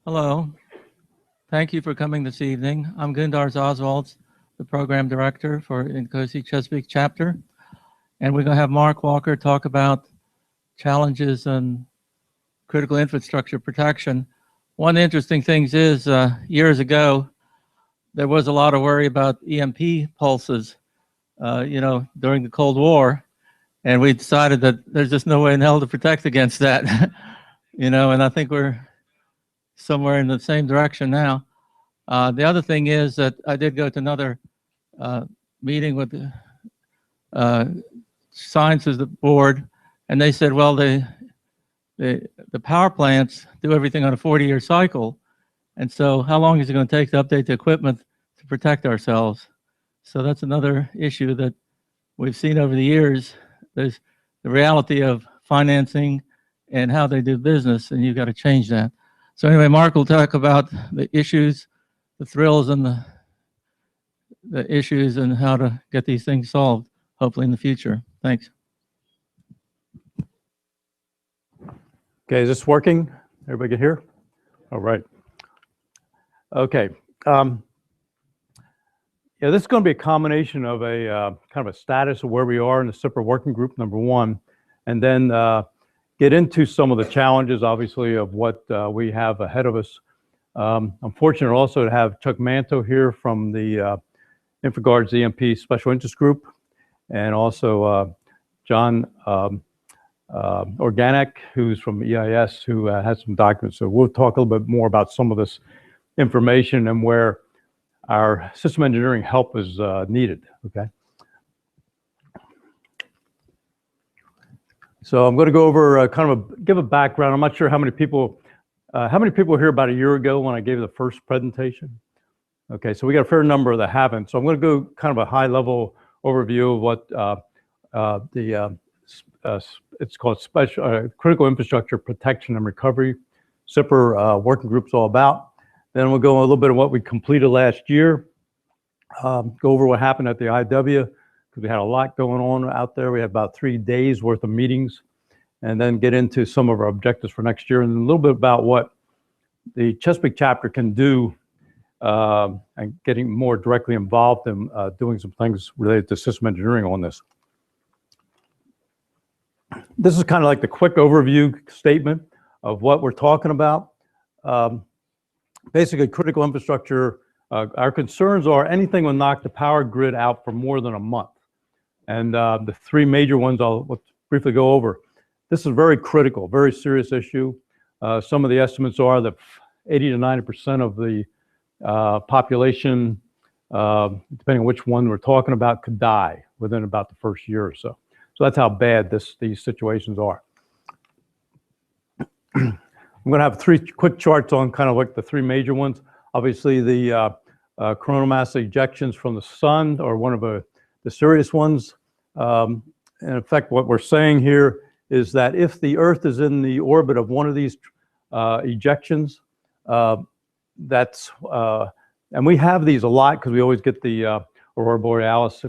Hello. Thank you for coming this evening. I'm Gundars Oswald, the Program Director for INCOSE Chesapeake Chapter. And we're going to have Mark Walker talk about challenges in critical infrastructure protection. One interesting thing is years ago, there was a lot of worry about EMP pulses, during the Cold War. And we decided that there's just no way in hell to protect against that, and I think we're somewhere in the same direction now. The other thing is that I did go to another meeting with the sciences board, and they said, well, the power plants do everything on a 40-year cycle, and so how long is it going to take to update the equipment to protect ourselves? So that's another issue that we've seen over the years. There's the reality of financing and how they do business, and you've got to change that. So anyway, Mark will talk about the issues, the thrills, and the issues, and how to get these things solved, hopefully in the future. Thanks. Okay, is this working? Everybody get here? All right. Okay. Yeah, this is going to be a combination of a kind of a status of where we are in the CIPR working group, number one, and then get into some of the challenges, obviously, of what we have ahead of us. I'm fortunate also to have Chuck Manto here from the InfraGard's EMP Special Interest Group, and also John Organic, who's from EIS, who has some documents. So we'll talk a little bit more about some of this information and where our system engineering help is needed, okay? So I'm going to go over give a background. I'm not sure how many people were here about a year ago when I gave the first presentation. Okay, so we got a fair number that haven't. So I'm going to go kind of a high-level overview of what it's called Special Critical Infrastructure Protection and Recovery CIPR working group's all about. Then we'll go a little bit of what we completed last year. Go over what happened at the IW, because we had a lot going on out there. We had about 3 days worth of meetings, and then get into some of our objectives for next year, and a little bit about what the Chesapeake chapter can do and getting more directly involved in doing some things related to system engineering on this. This is kind of like the quick overview statement of what we're talking about. Basically, critical infrastructure, our concerns are anything will knock the power grid out for more than a month. And the three major ones I'll briefly go over. This is very critical, very serious issue. Some of the estimates are that 80 to 90% of the population, depending on which one we're talking about, could die within about the first year or so. So that's how bad these situations are. I'm going to have 3 quick charts on kind of like the 3 major ones. Obviously, the coronal mass ejections from the sun are one of the serious ones. In effect, what we're saying here is that if the Earth is in the orbit of one of these ejections, and we have these a lot because we always get the aurora borealis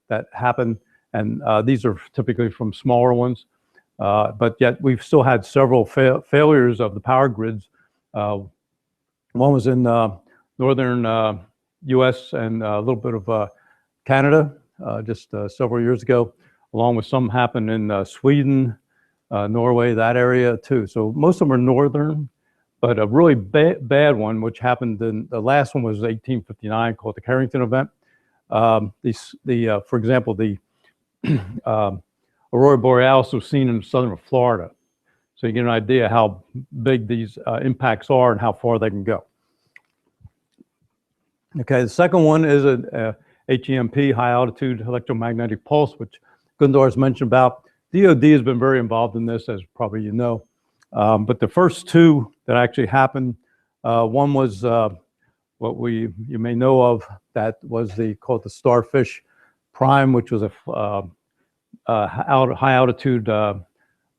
that happen, and these are typically from smaller ones. But yet we've still had several failures of the power grids. One was in northern US and a little bit of Canada just several years ago, along with some happened in Sweden, Norway, that area too. So most of them are northern, but a really bad one, which happened in, the last one was 1859, called the Carrington event. For example, the aurora borealis was seen in southern Florida. So you get an idea how big these impacts are and how far they can go. Okay, the second one is a HEMP, high altitude electromagnetic pulse, which Gundar's mentioned about. DOD has been very involved in this, as probably you know. But the first 2 that actually happened, one was what you may know of, that was called the Starfish Prime, which was a high altitude, one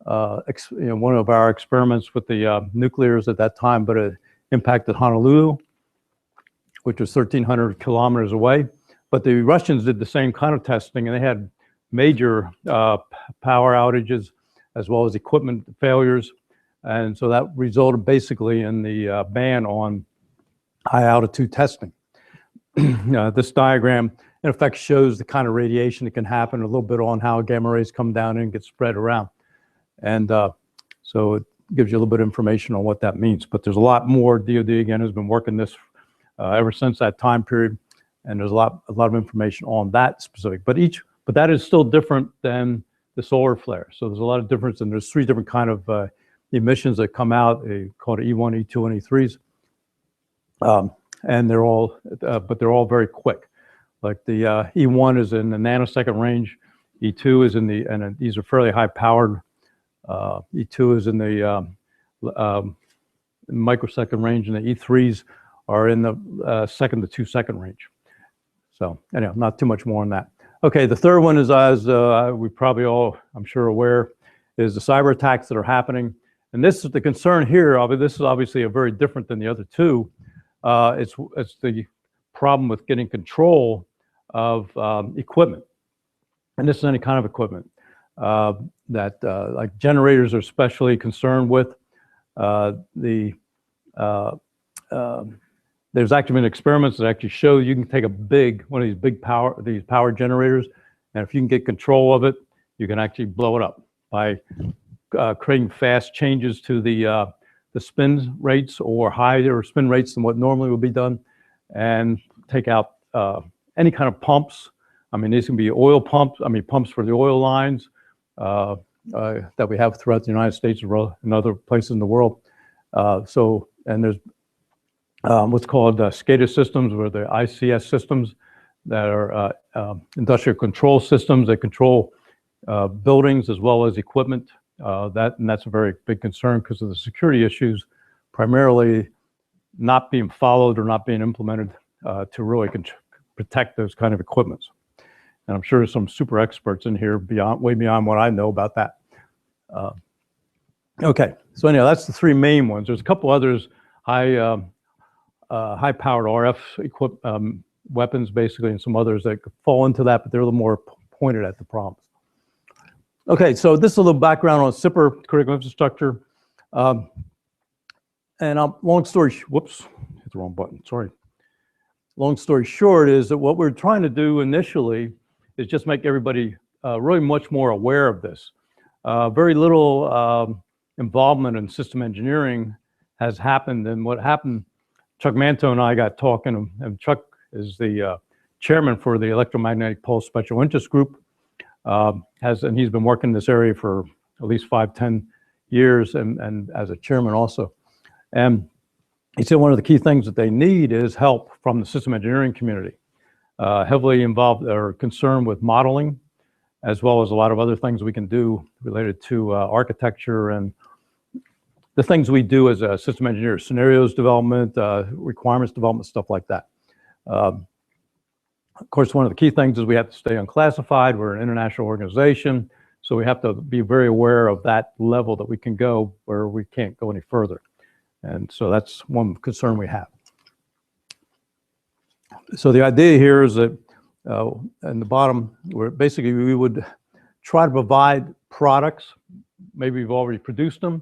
of our experiments with the nuclears at that time, but it impacted Honolulu, which was 1,300 kilometers away. But the Russians did the same kind of testing, and they had major power outages as well as equipment failures. And so that resulted basically in the ban on high altitude testing. This diagram in effect shows the kind of radiation that can happen, a little bit on how gamma rays come down and get spread around. And so it gives you a little bit of information on what that means. But there's a lot more. DoD, again, has been working this ever since that time period. And there's a lot of information on that specific. But that is still different than the solar flare. So there's a lot of difference. And there's 3 different kind of emissions that come out, called E1, E2, and E3s. And they're all, but they're all very quick. Like the E1 is in the nanosecond range, E2 is in the, and these are fairly high powered. E2 is in the microsecond range, and the E3s are in the second to 2 second range. So anyhow, not too much more on that. Okay, the third one is, as we probably all, I'm sure, aware, is the cyber attacks that are happening. And this is the concern here. This is obviously a very different than the other 2. It's the problem with getting control of equipment. And this is any kind of equipment that like generators are especially concerned with. There's actually been experiments that actually show you can take one of these big power generators, and if you can get control of it, you can actually blow it up by creating fast changes to the spin rates or higher spin rates than what normally would be done, and take out any kind of pumps. I mean, these can be oil pumps, pumps for the oil lines that we have throughout the United States and other places in the world. And there's what's called SCADA systems, or the ICS systems, that are industrial control systems that control buildings as well as equipment. And that's a very big concern because of the security issues, primarily not being followed or not being implemented to really protect those kind of equipments. And I'm sure there's some super experts in here way beyond what I know about that. Okay, so anyhow, that's the 3 main ones. There's a couple others, high-powered RF weapons, basically, and some others that fall into that, but they're a little more pointed at the problems. Okay, so this is a little background on CIPR, critical infrastructure. And long story, whoops, hit the wrong button, sorry. Long story short is that what we're trying to do initially is just make everybody really much more aware of this. Very little involvement in system engineering has happened, and what happened, Chuck Manto and I got talking, and Chuck is the chairman for the Electromagnetic Pulse Special Interest Group, and he's been working in this area for at least 5-10 years, and as a chairman also. And he said one of the key things that they need is help from the system engineering community, heavily involved or concerned with modeling, as well as a lot of other things we can do related to architecture and the things we do as a system engineer, scenarios development, requirements development, stuff like that. Of course, one of the key things is we have to stay unclassified. We're an international organization, so we have to be very aware of that level that we can go where we can't go any further. And so that's one concern we have. So the idea here is that in the bottom, where basically we would try to provide products, maybe we've already produced them,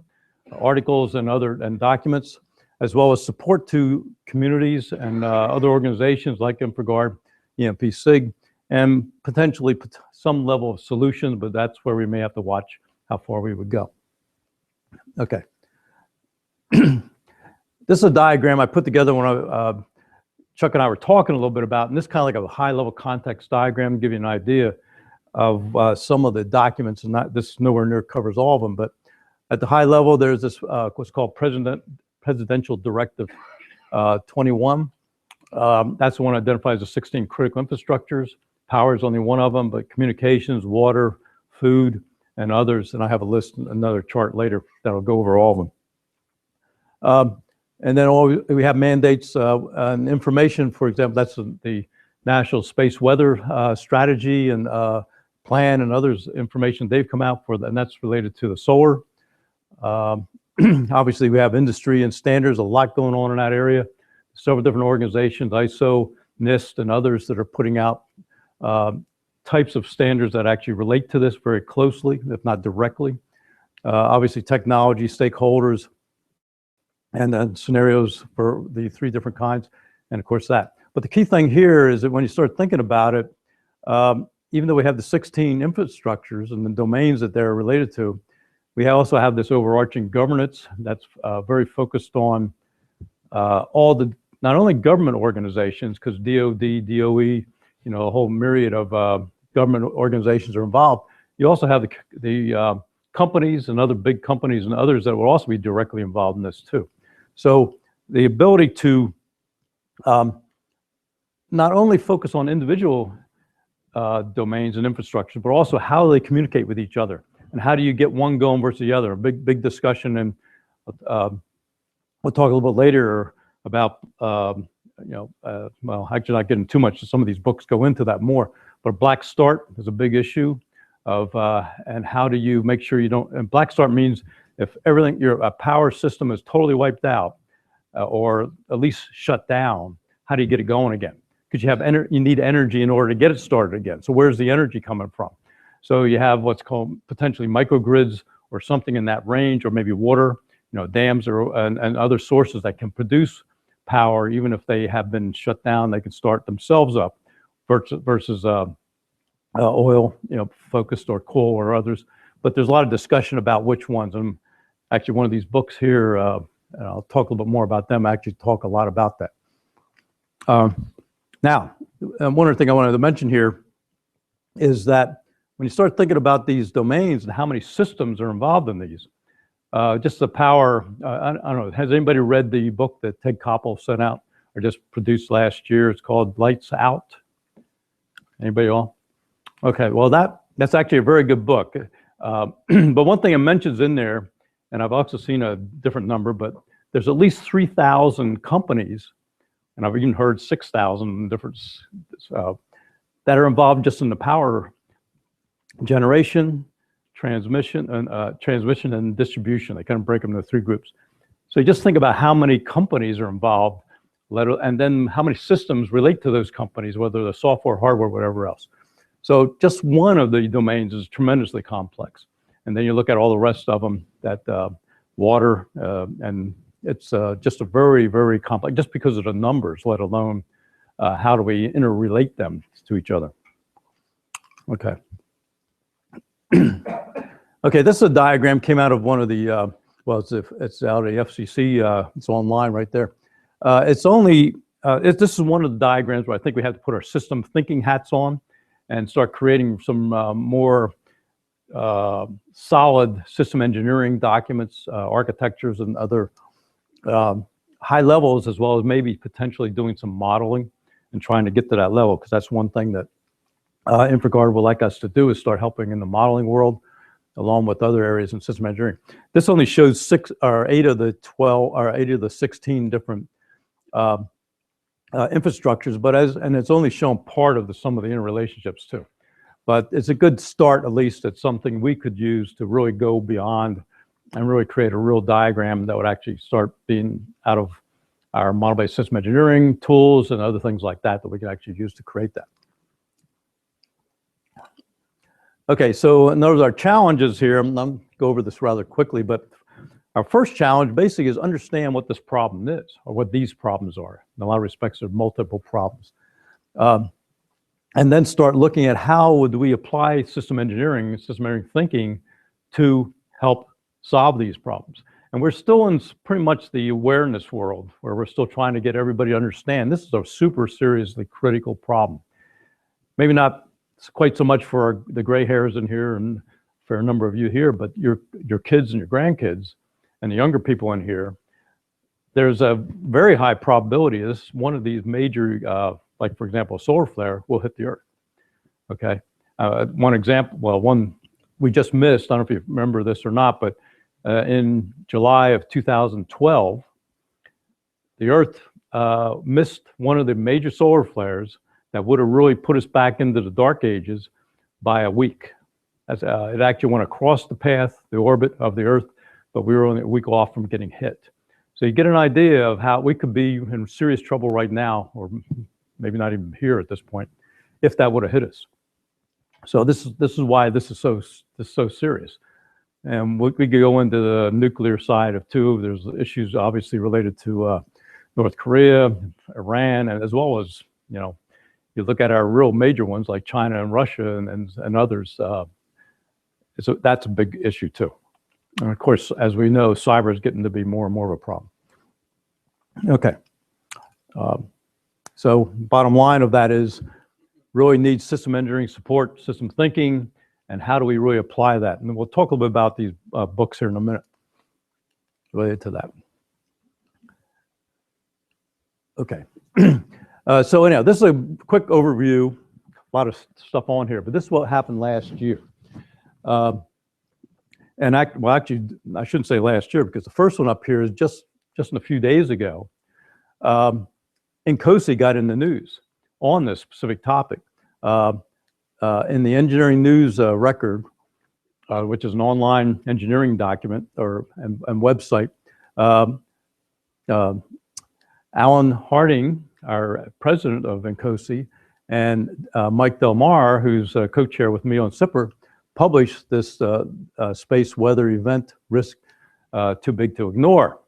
articles and documents, as well as support to communities and other organizations like InfraGard, EMP SIG, and potentially some level of solutions, but that's where we may have to watch how far we would go. Okay. This is a diagram I put together when Chuck and I were talking a little bit about, and this is kind of like a high-level context diagram to give you an idea of some of the documents, and this nowhere near covers all of them, but at the high level, there's this what's called Presidential Directive 21. That's the one that identifies the 16 critical infrastructures. Power is only one of them, but communications, water, food, and others. And I have a list, another chart later that'll go over all of them. And then we have mandates and information. For example, that's the National Space Weather Strategy and Plan and others information they've come out for, and that's related to the solar. Obviously, we have industry and standards, a lot going on in that area. Several different organizations, ISO, NIST, and others that are putting out types of standards that actually relate to this very closely, if not directly. obviously technology, stakeholders, and then scenarios for the 3 different kinds, and of course that. But the key thing here is that when you start thinking about it, even though we have the 16 infrastructures and the domains that they're related to, we also have this overarching governance that's very focused on all the, not only government organizations, because DOD, DOE, a whole myriad of government organizations are involved. You also have the companies and other big companies and others that will also be directly involved in this too. So the ability to not only focus on individual domains and infrastructure, but also how they communicate with each other, and how do you get one going versus the other. A big discussion, and we'll talk a little bit later about well, actually not getting too much. Some of these books go into that more, but black start is a big issue of and how do you make sure you don't. And black start means if everything, your power system is totally wiped out or at least shut down, how do you get it going again? Because you need energy in order to get it started again. So where's the energy coming from? So you have what's called potentially microgrids or something in that range, or maybe water, dams and other sources that can produce power. Even if they have been shut down, they can start themselves up versus oil, focused, or coal or others. But there's a lot of discussion about which ones. And actually one of these books here, and I'll talk a little bit more about them, actually talk a lot about that. Now, one other thing I wanted to mention here is that when you start thinking about these domains and how many systems are involved in these, just the power, I don't know, has anybody read the book that Ted Koppel sent out or just produced last year? It's called Lights Out. Anybody all? Okay, well that's actually a very good book. But one thing it mentions in there, and I've also seen a different number, but there's at least 3,000 companies, and I've even heard 6,000 different that are involved just in the power generation, transmission, and distribution. They kind of break them into 3 groups. So you just think about how many companies are involved, and then how many systems relate to those companies, whether they're software, hardware, whatever else. So just one of the domains is tremendously complex. And then you look at all the rest of them, that water, and it's just a very, very complex, just because of the numbers, let alone how do we interrelate them to each other. Okay. Okay, this is a diagram, came out of one of the, well, it's out of the FCC, it's online right there. This is one of the diagrams where I think we have to put our system thinking hats on and start creating some more solid system engineering documents, architectures, and other high levels, as well as maybe potentially doing some modeling and trying to get to that level, because that's one thing that InfraGard would like us to do, is start helping in the modeling world, along with other areas in system engineering. This only shows 8 of the 16 different infrastructures, but and it's only shown part of some of the interrelationships too. But it's a good start, at least. It's something we could use to really go beyond and really create a real diagram that would actually start being out of our model-based system engineering tools and other things like that we could actually use to create that. Okay, so those are our challenges here. I'm going to go over this rather quickly, but our first challenge basically is understand what this problem is, or what these problems are. In a lot of respects, there are multiple problems. And then start looking at how would we apply system engineering thinking to help solve these problems. And we're still in pretty much the awareness world, where we're still trying to get everybody to understand this is a super seriously critical problem. Maybe not quite so much for the gray hairs in here and for a number of you here, but your kids and your grandkids and the younger people in here, there's a very high probability this one of these major, like for example, a solar flare will hit the Earth. Okay, one example, well, one we just missed, I don't know if you remember this or not, but in July of 2012, the Earth missed one of the major solar flares that would have really put us back into the dark ages by a week. It actually went across the path, the orbit of the Earth, but we were only a week off from getting hit. So you get an idea of how we could be in serious trouble right now, or maybe not even here at this point, if that would have hit us. So this is why this is so serious. And we could go into the nuclear side of too. There's issues obviously related to North Korea, Iran, and as well as, you know, you look at our real major ones like China and Russia and others. So that's a big issue too. And of course, as we know, cyber is getting to be more and more of a problem. Okay. So bottom line of that is really needs system engineering support, system thinking, and how do we really apply that? And we'll talk a little bit about these books here in a minute related to that. Okay. So anyhow, this is a quick overview, a lot of stuff on here, but this is what happened last year. Well, actually, I shouldn't say last year because the first one up here is just a few days ago. INCOSE got in the news on this specific topic. In the engineering news record, which is an online engineering document and website, Alan Harding, our president of INCOSE, and Mike Delmar, who's co-chair with me on CIPR, published this space weather event risk too big to ignore.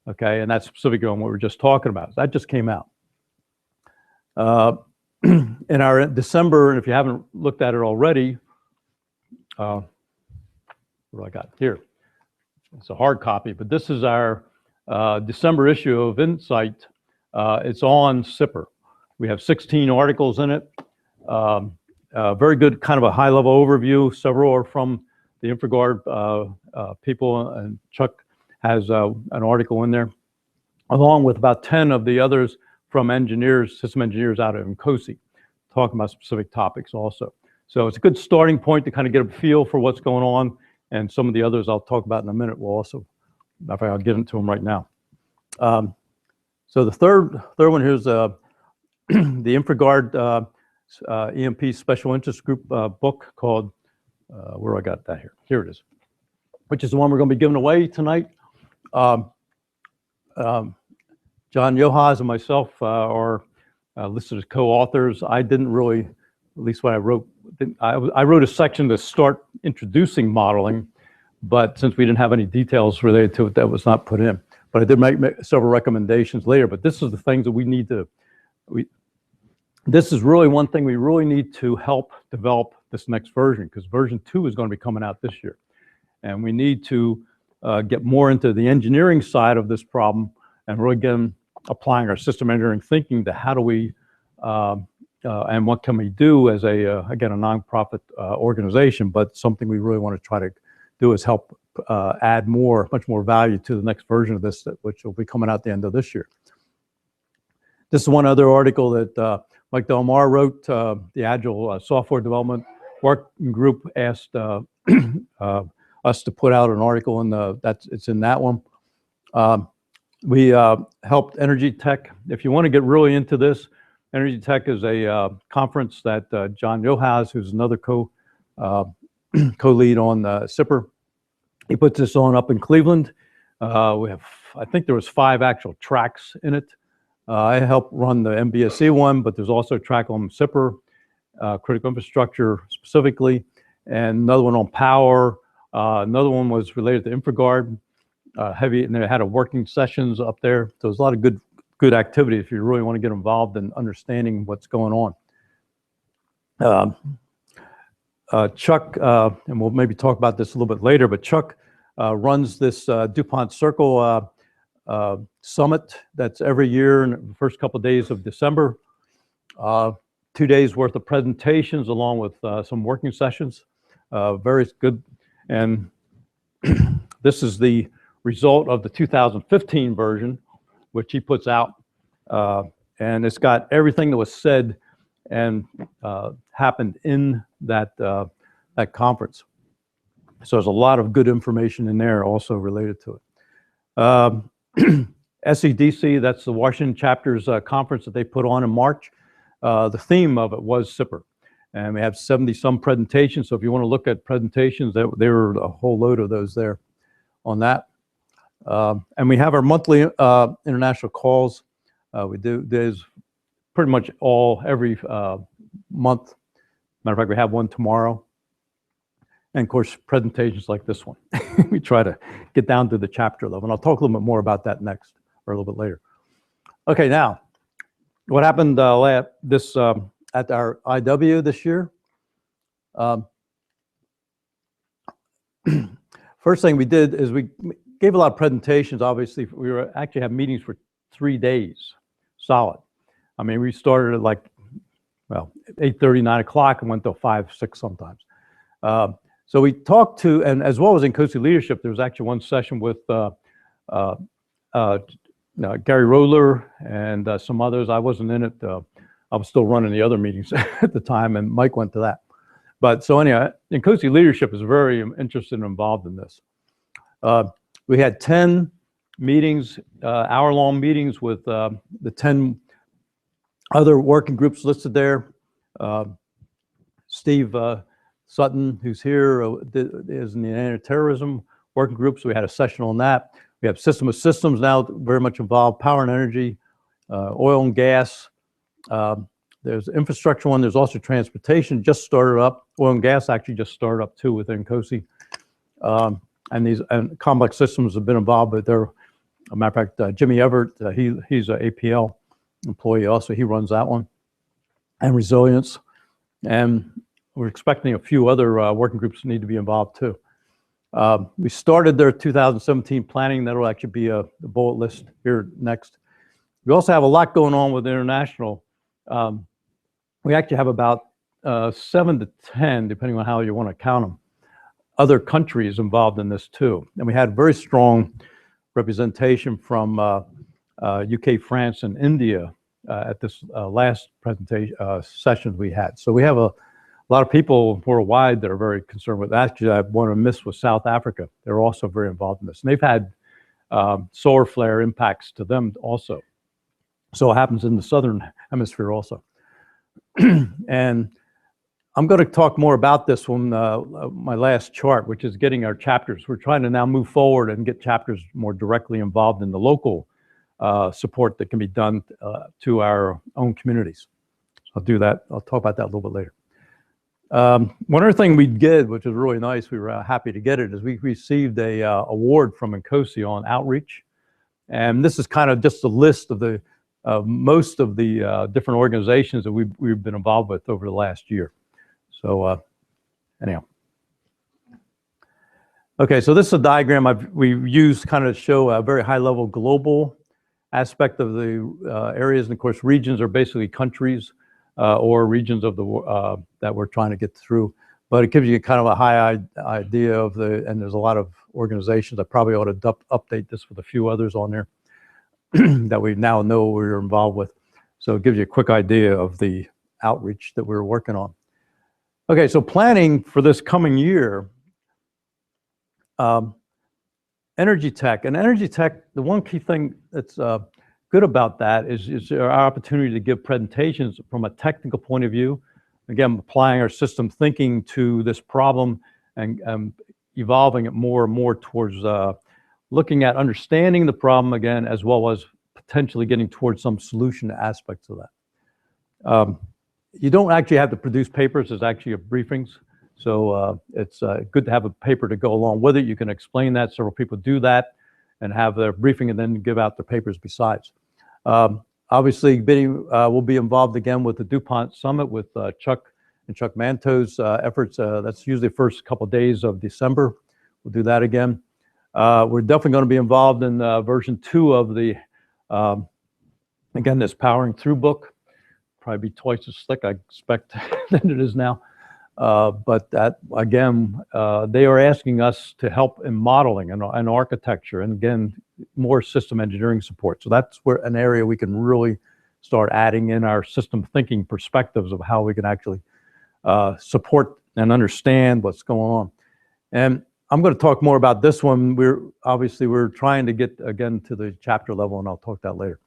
Okay, and that's specifically on what we were just talking about. That just came out. In our December, and if you haven't looked at it already, what do I got here? It's a hard copy, but this is our December issue of INSIGHT. It's on CIPR. We have 16 articles in it. Very good, kind of a high-level overview. Several are from the InfraGard people, and Chuck has an article in there, along with about 10 of the others from engineers, system engineers out of INCOSE, talking about specific topics also. So it's a good starting point to kind of get a feel for what's going on, and some of the others I'll talk about in a minute will also, in fact, I'll get into them right now. So the third one here's the InfraGard EMP Special Interest Group book called, where do I got that here? Here it is, which is the one we're going to be giving away tonight. John Johas and myself are listed as co-authors. I didn't really, at least what I wrote, I wrote a section to start introducing modeling, but since we didn't have any details related to it, that was not put in. But I did make several recommendations later, but this is the things that we need to, this is really one thing we really need to help develop this next version, because version 2 is going to be coming out this year. And we need to get more into the engineering side of this problem and really again applying our system engineering thinking to how do we and what can we do as a again a nonprofit organization, but something we really want to try to do is help add much more value to the next version of this, which will be coming out at the end of this year. This is one other article that Mike Delmar wrote. The Agile Software Development Working Group asked us to put out an article in it's in that one. We helped Energy Tech. If you want to get really into this, Energy Tech is a conference that John Johas, who's another co-lead on CIPR, he puts this on up in Cleveland. We have, I think there was 5 actual tracks in it. I helped run the MBSE one, but there's also a track on CIPR, critical infrastructure specifically, and another one on power. Another one was related to InfraGard. Heavy, and they had a working sessions up there. So there's a lot of good activity if you really want to get involved in understanding what's going on. Chuck, and we'll maybe talk about this a little bit later, but Chuck runs this DuPont Circle summit that's every year in the first couple of days of December. 2 days worth of presentations along with some working sessions. Very good. And this is the result of the 2015 version, which he puts out, and it's got everything that was said and happened in that conference. So there's a lot of good information in there also related to it. SEDC, that's the Washington chapter's conference that they put on in March. The theme of it was CIPR, and we have 70-some presentations. So if you want to look at presentations, there were a whole load of those there on that. And we have our monthly international calls. There's pretty much every month. Matter of fact, we have one tomorrow. And of course, presentations like this one. We try to get down to the chapter level. And I'll talk a little bit more about that next, or a little bit later. Okay, now, what happened at our IW this year? First thing we did is we gave a lot of presentations. Obviously, we were actually had meetings for 3 days, solid. I mean, we started at like, well, 8:30, 9 o'clock, and went till 5, 6 sometimes. So we talked to, and as well as INCOSE leadership, there was actually one session with Gary Roller and some others. I wasn't in it. I was still running the other meetings at the time, and Mike went to that. But so anyway, INCOSE leadership is very interested and involved in this. We had 10 meetings, hour-long meetings with the 10 other working groups listed there. Steve Sutton, who's here, is in the anti-terrorism working group, so we had a session on that. We have system of systems now very much involved, power and energy, oil and gas. There's infrastructure one, there's also transportation, just started up. Oil and gas actually just started up too within INCOSE. And complex systems have been involved, but they're, a matter of fact, Jimmy Everett, he's an APL employee also, he runs that one. And resilience. And we're expecting a few other working groups need to be involved too. We started their 2017 planning. That'll actually be the bullet list here next. We also have a lot going on with international. We actually have about 7 to 10, depending on how you want to count them, other countries involved in this too. And we had very strong representation from UK, France, and India at this last presentation sessions we had. So we have a lot of people worldwide that are very concerned with that. Actually, I want to miss with South Africa. They're also very involved in this. And they've had solar flare impacts to them also. So it happens in the Southern Hemisphere also. And I'm going to talk more about this one, my last chart, which is getting our chapters. We're trying to now move forward and get chapters more directly involved in the local support that can be done to our own communities. I'll do that. I'll talk about that a little bit later. One other thing we did, which was really nice, we were happy to get it, is we received a award from INCOSE on outreach. And this is kind of just a list of the most of the different organizations that we've been involved with over the last year. So anyhow. Okay, so this is a diagram we've used kind of to show a very high level global aspect of the areas. And of course, regions are basically countries or regions of the that we're trying to get through. But it gives you kind of a high idea of and there's a lot of organizations. I probably ought to update this with a few others on there that we now know we're involved with. So it gives you a quick idea of the outreach that we're working on. Okay, so planning for this coming year, energy tech. And energy tech, the one key thing that's good about that is our opportunity to give presentations from a technical point of view. Again, applying our system thinking to this problem and evolving it more and more towards looking at understanding the problem again, as well as potentially getting towards some solution aspects of that. You don't actually have to produce papers. There's actually briefings. So it's good to have a paper to go along with it. You can explain that. Several people do that and have their briefing and then give out the papers besides. Obviously, we'll be involved again with the DuPont Summit with Chuck and Chuck Manto's efforts. That's usually the first couple of days of December. We'll do that again. We're definitely going to be involved in version 2 of the, again, this Powering Through book. Probably be twice as slick, I expect, than it is now. But that, again, they are asking us to help in modeling and architecture, and again, more system engineering support. So that's where an area we can really start adding in our system thinking perspectives of how we can actually support and understand what's going on. And I'm going to talk more about this one. We're trying to get, again, to the chapter level, and I'll talk that later.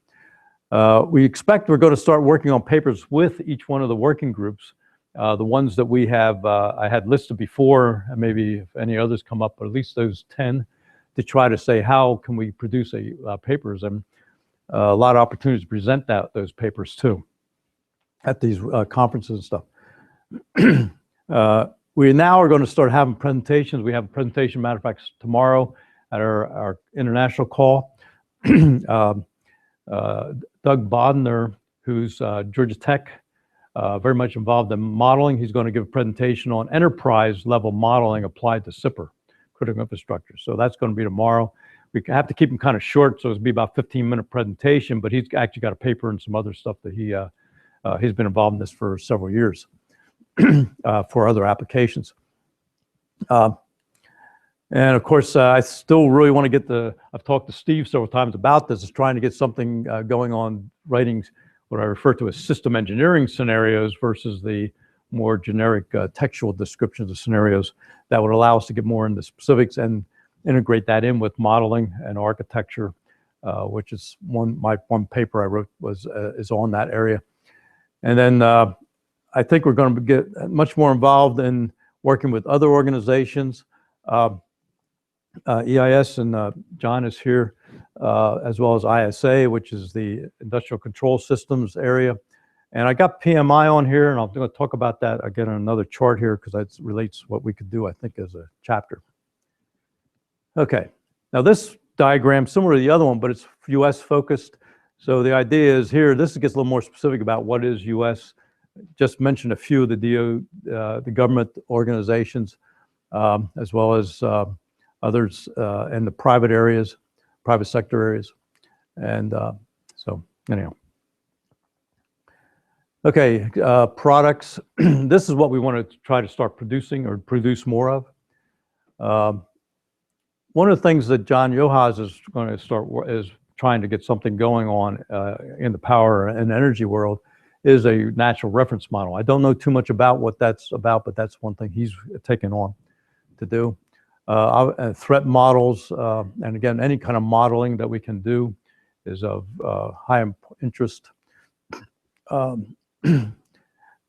We expect we're going to start working on papers with each one of the working groups. The ones that we have, I had listed before, and maybe if any others come up, but at least those 10 to try to say, how can we produce papers? And a lot of opportunities to present those papers too at these conferences and stuff. we now are going to start having presentations. We have a presentation, matter of fact, tomorrow at our international call. Doug Bodner, who's Georgia Tech, very much involved in modeling. He's going to give a presentation on enterprise level modeling applied to CIPR, critical infrastructure. So that's going to be tomorrow. We have to keep him kind of short, so it'll be about 15-minute presentation, but he's actually got a paper and some other stuff that he's been involved in this for several years for other applications. And of course, I still really want to get I've talked to Steve several times about this, is trying to get something going on writing what I refer to as system engineering scenarios versus the more generic textual descriptions of scenarios that would allow us to get more into specifics and integrate that in with modeling and architecture, which is one paper I wrote is on that area. And then I think we're going to get much more involved in working with other organizations. EIS, and John is here, as well as ISA, which is the Industrial Control Systems area. And I got PMI on here, and I'm going to talk about that again on another chart here because that relates what we could do, I think, as a chapter. Okay, now this diagram, similar to the other one, but it's US focused. So the idea is here, this gets a little more specific about what is US. Just mentioned a few of the government organizations, as well as others in the private areas, private sector areas. And so anyhow. Okay, products. This is what we want to try to start producing or produce more of. One of the things that John Johas is going to start is trying to get something going on in the power and energy world is a natural reference model. I don't know too much about what that's about, but that's one thing he's taken on to do. Threat models, and again, any kind of modeling that we can do is of high interest.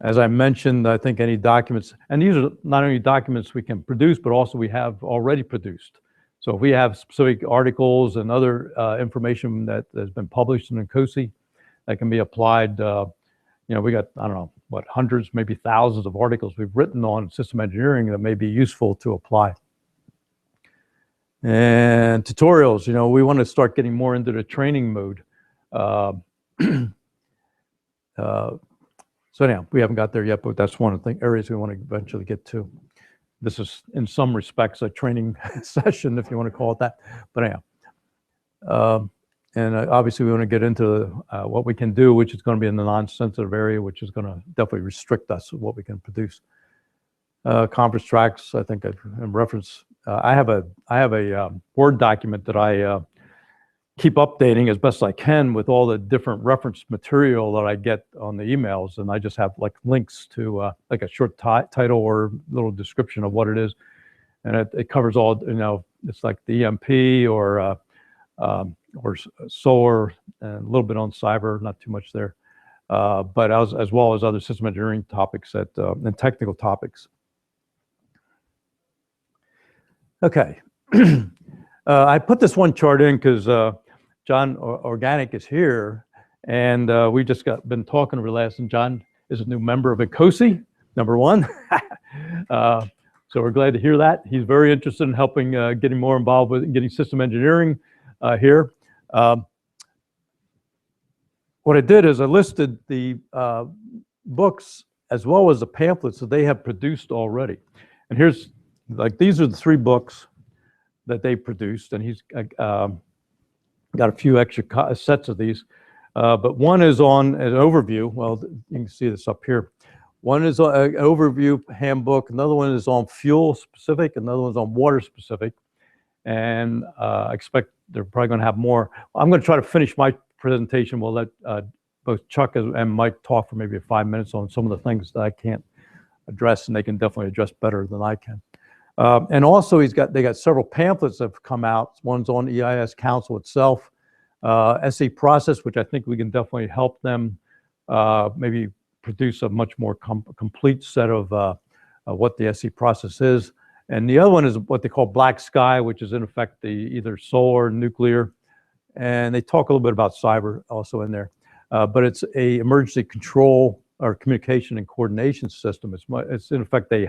As I mentioned, I think any documents, and these are not only documents we can produce, but also we have already produced. So if we have specific articles and other information that has been published in INCOSE that can be applied, you know, we got, I don't know, what, hundreds, maybe thousands of articles we've written on system engineering that may be useful to apply. And tutorials, you know, we want to start getting more into the training mode. So anyhow, we haven't got there yet, but that's one of the areas we want to eventually get to. This is, in some respects, a training session, if you want to call it that. But anyhow, and obviously we want to get into what we can do, which is going to be in the non-sensitive area, which is going to definitely restrict us of what we can produce. Conference tracks, I think in reference. I have a Word document that I keep updating as best I can with all the different reference material that I get on the emails, and I just have like links to like a short title or little description of what it is, and it covers all, you know, it's like the EMP or solar and a little bit on cyber, not too much there, but as well as other system engineering topics and technical topics. Okay, I put this one chart in because John Organic is here, and we just been talking over the last, and John is a new member of INCOSE, number one. So we're glad to hear that. He's very interested in helping getting more involved with getting system engineering here. What I did is I listed the books as well as the pamphlets that they have produced already. And here's, like, these are the 3 books that they produced, and he's got a few extra sets of these. But one is on an overview. Well, you can see this up here. One is an overview handbook. Another one is on fuel specific. Another one's on water specific. And I expect they're probably going to have more. I'm going to try to finish my presentation. We'll let both Chuck and Mike talk for maybe 5 minutes on some of the things that I can't address, and they can definitely address better than I can. And also they got several pamphlets that have come out. One's on EIS Council itself, SE process, which I think we can definitely help them maybe produce a much more complete set of what the SE process is. And the other one is what they call Black Sky, which is in effect either solar, nuclear, and they talk a little bit about cyber also in there. But it's a emergency control or communication and coordination system. It's in effect a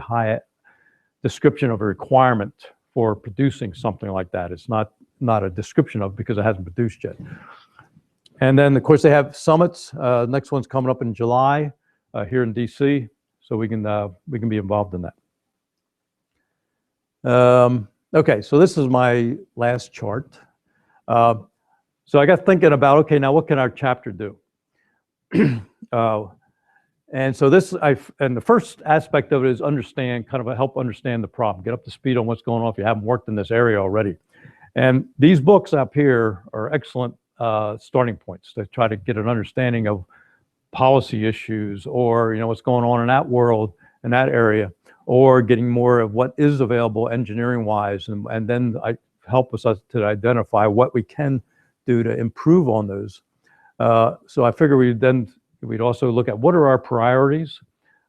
description of a requirement for producing something like that. It's not a description of, because it hasn't produced yet. And then, of course, they have summits. Next one's coming up in July here in DC, so we can be involved in that. Okay, so this is my last chart. So I got thinking about, okay, now what can our chapter do? And so and the first aspect of it is understand, kind of help understand the problem, get up to speed on what's going on if you haven't worked in this area already. And these books up here are excellent starting points to try to get an understanding of policy issues, or what's going on in that world, in that area, or getting more of what is available engineering-wise, and then help us to identify what we can do to improve on those. So I figure we'd also look at what are our priorities,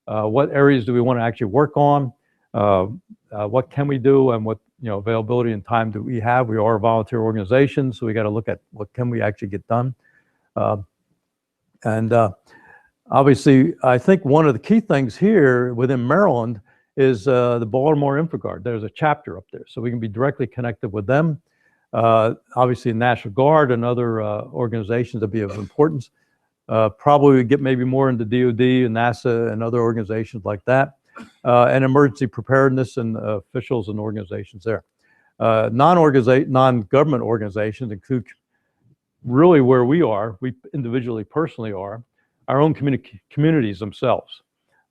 what areas do we want to actually work on, what can we do, and what availability and time do we have. We are a volunteer organization, so we got to look at what can we actually get done. And obviously, I think one of the key things here within Maryland is the Baltimore InfraGard. There's a chapter up there, so we can be directly connected with them. Obviously, National Guard and other organizations that be of importance. Probably we get maybe more into DOD and NASA and other organizations like that, and emergency preparedness and officials and organizations there. Non-government organizations include really where we individually, personally are, our own communities themselves.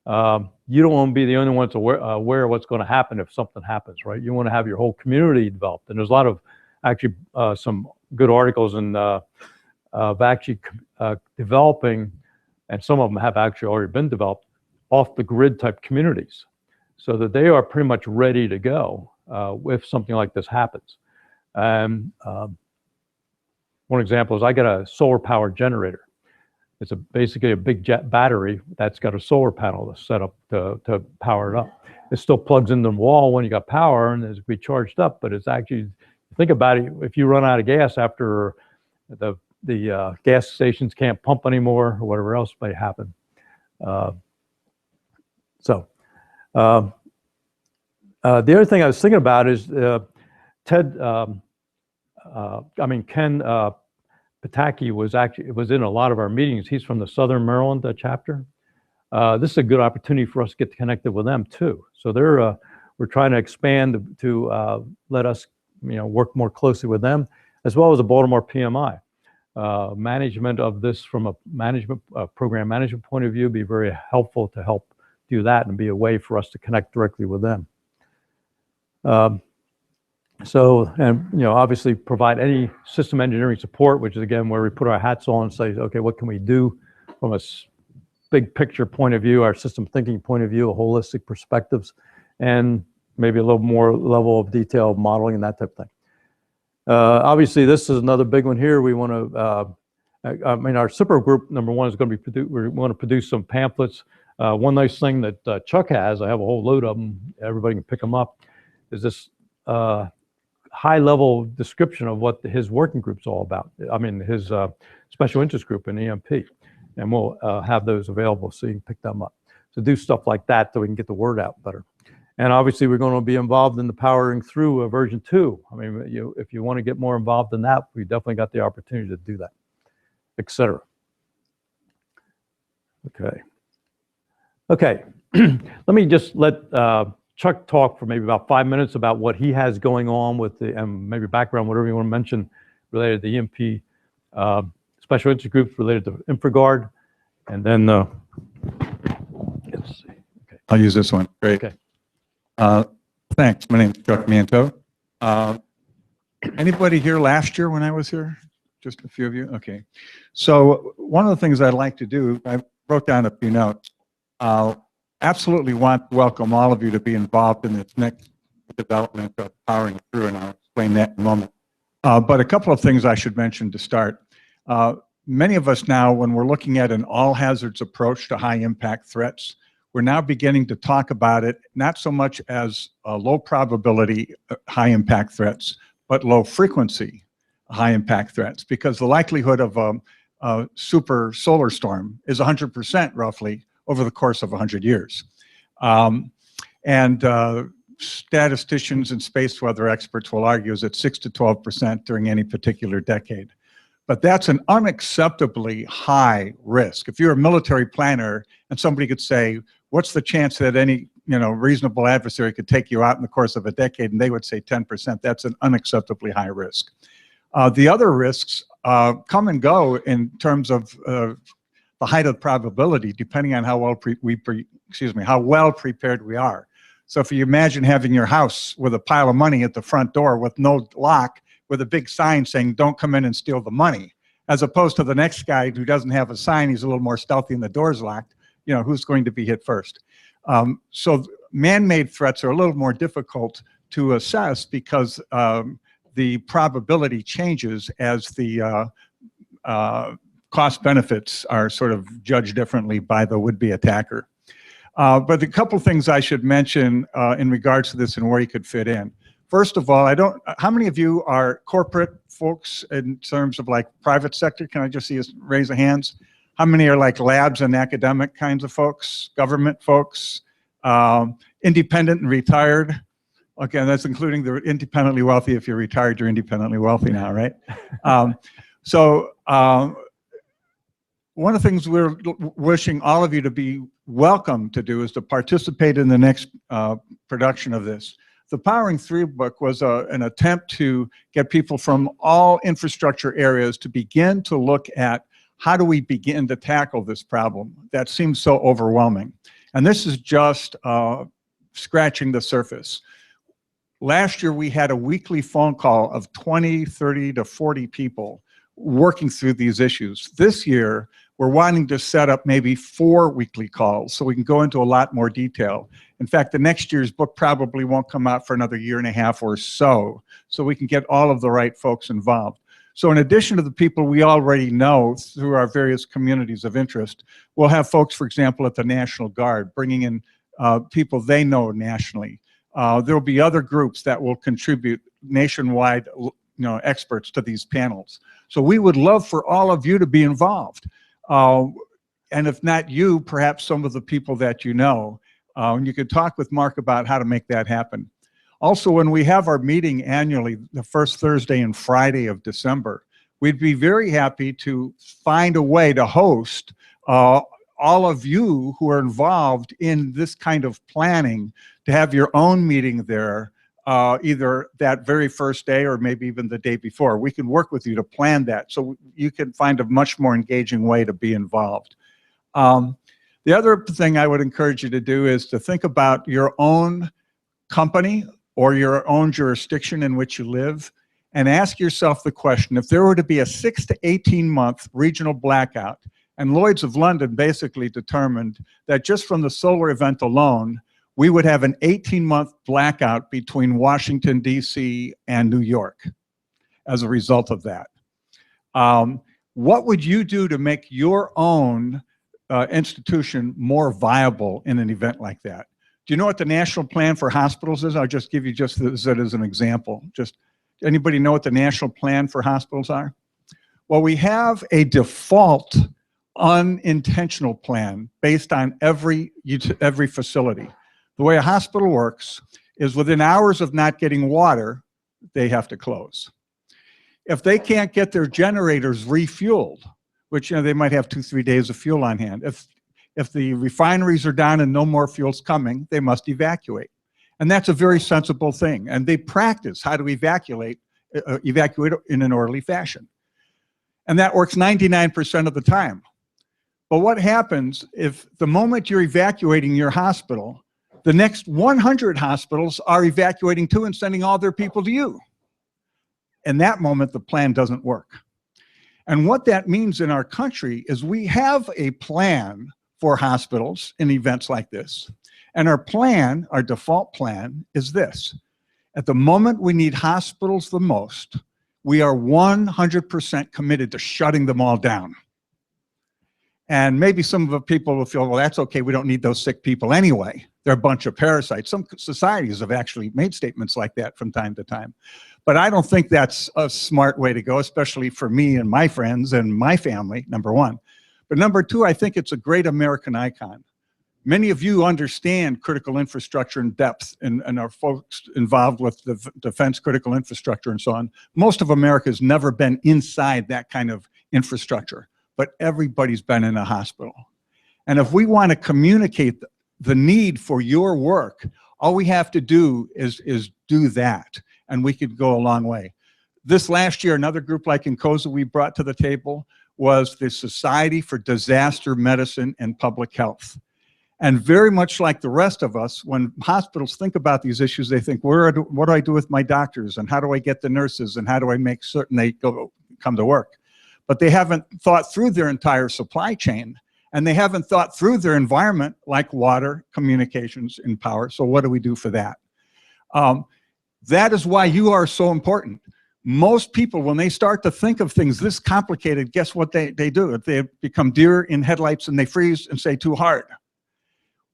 You don't want to be the only ones aware of what's going to happen if something happens, right? You want to have your whole community developed, and there's a lot of actually some good articles and of actually developing, and some of them have actually already been developed, off the grid type communities, so that they are pretty much ready to go if something like this happens. One example is I got a solar powered generator. It's basically a big jet battery that's got a solar panel set up to power it up. It still plugs into the wall when you got power and it's be charged up, but it's actually, think about it, if you run out of gas after the gas stations can't pump anymore, or whatever else may happen. The other thing I was thinking about is Ken Pataki was in a lot of our meetings. He's from the Southern Maryland chapter. This is a good opportunity for us to get connected with them too. So we're trying to expand to let us work more closely with them, as well as the Baltimore PMI. Management of this from a program management point of view be very helpful to help do that and be a way for us to connect directly with them. Obviously provide any system engineering support, which is again where we put our hats on and say, okay, what can we do from a big picture point of view, our system thinking point of view, a holistic perspectives, and maybe a little more level of detail modeling and that type of thing. Obviously, this is another big one here. We want to, our CIPR group, number one, is going to be, we want to produce some pamphlets. One nice thing that Chuck has, I have a whole load of them, everybody can pick them up, is this high-level description of what his working group's all about. I mean, his special interest group in EMP. And we'll have those available so you can pick them up. So do stuff like that so we can get the word out better. And obviously, we're going to be involved in the powering through version 2. I mean, if you want to get more involved in that, we definitely got the opportunity to do that, et cetera. Okay. Let me just let Chuck talk for maybe about 5 minutes about what he has going on with the, maybe background, whatever you want to mention related to the EMP special interest groups related to InfraGard. And then, let's see. Okay. I'll use this one. Great. Okay. Thanks. My name's Chuck Manto. Anybody here last year when I was here? Just a few of you? Okay. So one of the things I'd like to do, I wrote down a few notes. Absolutely want to welcome all of you to be involved in this next development of powering through, and I'll explain that in a moment. But a couple of things I should mention to start. Many of us now, when we're looking at an all hazards approach to high impact threats, we're now beginning to talk about it not so much as low probability high impact threats, but low frequency high impact threats, because the likelihood of a super solar storm is 100% roughly over the course of 100 years. statisticians and space weather experts will argue is at 6 to 12% during any particular decade. But that's an unacceptably high risk. If you're a military planner and somebody could say, what's the chance that any reasonable adversary could take you out in the course of a decade, and they would say 10%, that's an unacceptably high risk. The other risks come and go in terms of the height of probability, depending on how well prepared we are. So if you imagine having your house with a pile of money at the front door with no lock, with a big sign saying, don't come in and steal the money, as opposed to the next guy who doesn't have a sign, he's a little more stealthy and the door's locked, who's going to be hit first? So man-made threats are a little more difficult to assess because the probability changes as the cost benefits are sort of judged differently by the would-be attacker. But a couple things I should mention in regards to this and where you could fit in. First of all, how many of you are corporate folks in terms of like private sector? Can I just see us raise of hands? How many are like labs and academic kinds of folks, government folks, independent and retired? Okay, that's including the independently wealthy. If you're retired, you're independently wealthy now, right? One of the things we're wishing all of you to be welcome to do is to participate in the next production of this. The Powering Through book was an attempt to get people from all infrastructure areas to begin to look at how do we begin to tackle this problem that seems so overwhelming. And this is just scratching the surface. Last year, we had a weekly phone call of 20, 30 to 40 people working through these issues. This year, we're wanting to set up maybe 4 weekly calls so we can go into a lot more detail. In fact, the next year's book probably won't come out for another 1.5 years or so we can get all of the right folks involved. So in addition to the people we already know through our various communities of interest, we'll have folks, for example, at the National Guard, bringing in people they know nationally. There will be other groups that will contribute nationwide experts to these panels. So we would love for all of you to be involved. And if not you, perhaps some of the people that you know. And you could talk with Mark about how to make that happen. Also, when we have our meeting annually, the first Thursday and Friday of December, we'd be very happy to find a way to host all of you who are involved in this kind of planning to have your own meeting there, either that very first day or maybe even the day before. We can work with you to plan that so you can find a much more engaging way to be involved. The other thing I would encourage you to do is to think about your own company or your own jurisdiction in which you live and ask yourself the question, if there were to be a 6 to 18 month regional blackout, and Lloyd's of London basically determined that just from the solar event alone, we would have an 18-month blackout between Washington, D.C. and New York as a result of that. What would you do to make your own institution more viable in an event like that? Do you know what the National Plan for Hospitals is? I'll just give you just that as an example. Just anybody know what the National Plan for Hospitals are? Well, we have a default unintentional plan based on every facility. The way a hospital works is within hours of not getting water, they have to close. If they can't get their generators refueled, which they might have 2-3 days of fuel on hand, if the refineries are down and no more fuel's coming, they must evacuate. And that's a very sensible thing. And they practice how to evacuate in an orderly fashion. And that works 99% of the time. But what happens if the moment you're evacuating your hospital, the next 100 hospitals are evacuating too and sending all their people to you? In that moment, the plan doesn't work. And what that means in our country is we have a plan for hospitals in events like this. And our plan, our default plan, is this. At the moment we need hospitals the most, we are 100% committed to shutting them all down. And maybe some of the people will feel, well, that's okay, we don't need those sick people anyway. They're a bunch of parasites. Some societies have actually made statements like that from time to time. But I don't think that's a smart way to go, especially for me and my friends and my family, number one. But number two, I think it's a great American icon. Many of you understand critical infrastructure in depth and are folks involved with the defense critical infrastructure and so on. Most of America has never been inside that kind of infrastructure, but everybody's been in a hospital. And if we want to communicate the need for your work, all we have to do is do that, and we could go a long way. This last year, another group like INCOSE we brought to the table was the Society for Disaster Medicine and Public Health. And very much like the rest of us, when hospitals think about these issues, they think, what do I do with my doctors? And how do I get the nurses? And how do I make certain they come to work? But they haven't thought through their entire supply chain. And they haven't thought through their environment, like water, communications, and power. So what do we do for that? That is why you are so important. Most people, when they start to think of things this complicated, guess what they do? They become deer in headlights and they freeze and say too hard.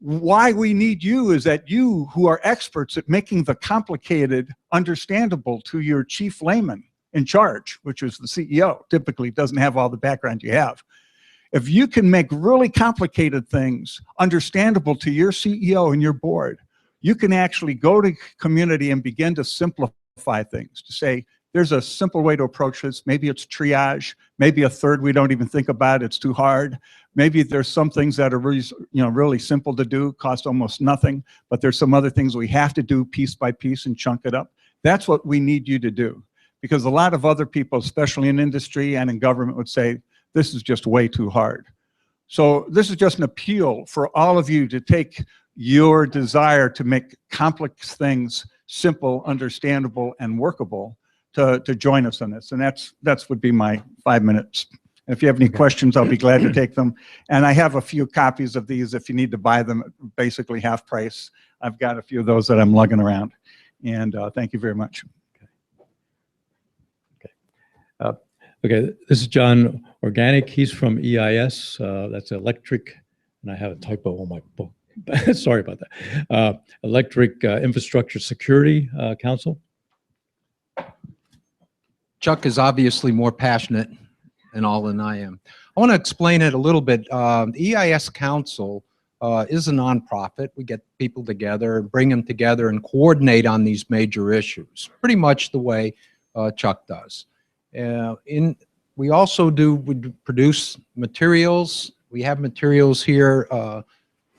Why we need you is that you, who are experts at making the complicated understandable to your chief layman in charge, which is the CEO, typically doesn't have all the background you have. If you can make really complicated things understandable to your CEO and your board, you can actually go to community and begin to simplify things, to say, there's a simple way to approach this. Maybe it's triage. Maybe a third we don't even think about. It's too hard. Maybe there's some things that are really, really simple to do, cost almost nothing, but there's some other things we have to do piece by piece and chunk it up. That's what we need you to do. Because a lot of other people, especially in industry and in government, would say, this is just way too hard. So this is just an appeal for all of you to take your desire to make complex things simple, understandable, and workable to join us on this. And that's would be my 5 minutes. And if you have any questions, I'll be glad to take them. And I have a few copies of these if you need to buy them at basically half price. I've got a few of those that I'm lugging around. And thank you very much. Okay, this is John Organic. He's from EIS. That's electric, and I have a typo on my book. Sorry about that. Electric Infrastructure Security Council. Chuck is obviously more passionate and all than I am. I want to explain it a little bit. The EIS Council is a nonprofit. We get people together, bring them together, and coordinate on these major issues, pretty much the way Chuck does. We also we produce materials. We have materials here.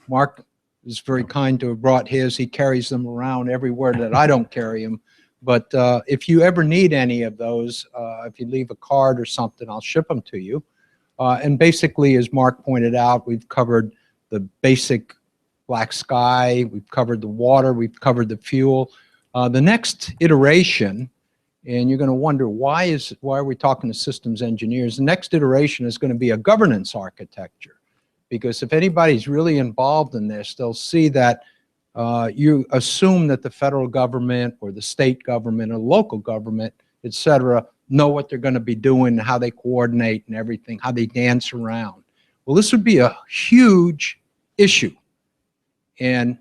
Mark is very kind to have brought his. He carries them around everywhere that I don't carry them. But if you ever need any of those, if you leave a card or something, I'll ship them to you. And basically, as Mark pointed out, we've covered the basic black sky, we've covered the water, we've covered the fuel. The next iteration, and you're going to wonder, why are we talking to systems engineers? The next iteration is going to be a governance architecture. Because if anybody's really involved in this, they'll see that you assume that the federal government or the state government or local government, et cetera, know what they're going to be doing, how they coordinate and everything, how they dance around. Well, this would be a huge issue. And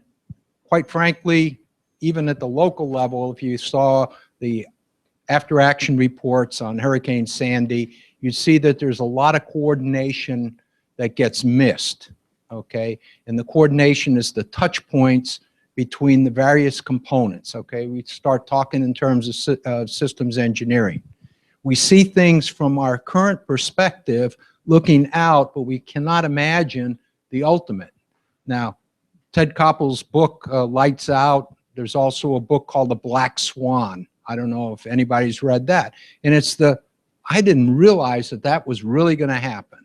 quite frankly, even at the local level, if you saw the after action reports on Hurricane Sandy, you'd see that there's a lot of coordination that gets missed, okay? And the coordination is the touch points between the various components, okay? We start talking in terms of systems engineering. We see things from our current perspective looking out, but we cannot imagine the ultimate. Now, Ted Koppel's book, Lights Out, there's also a book called The Black Swan. I don't know if anybody's read that. And it's I didn't realize that that was really going to happen.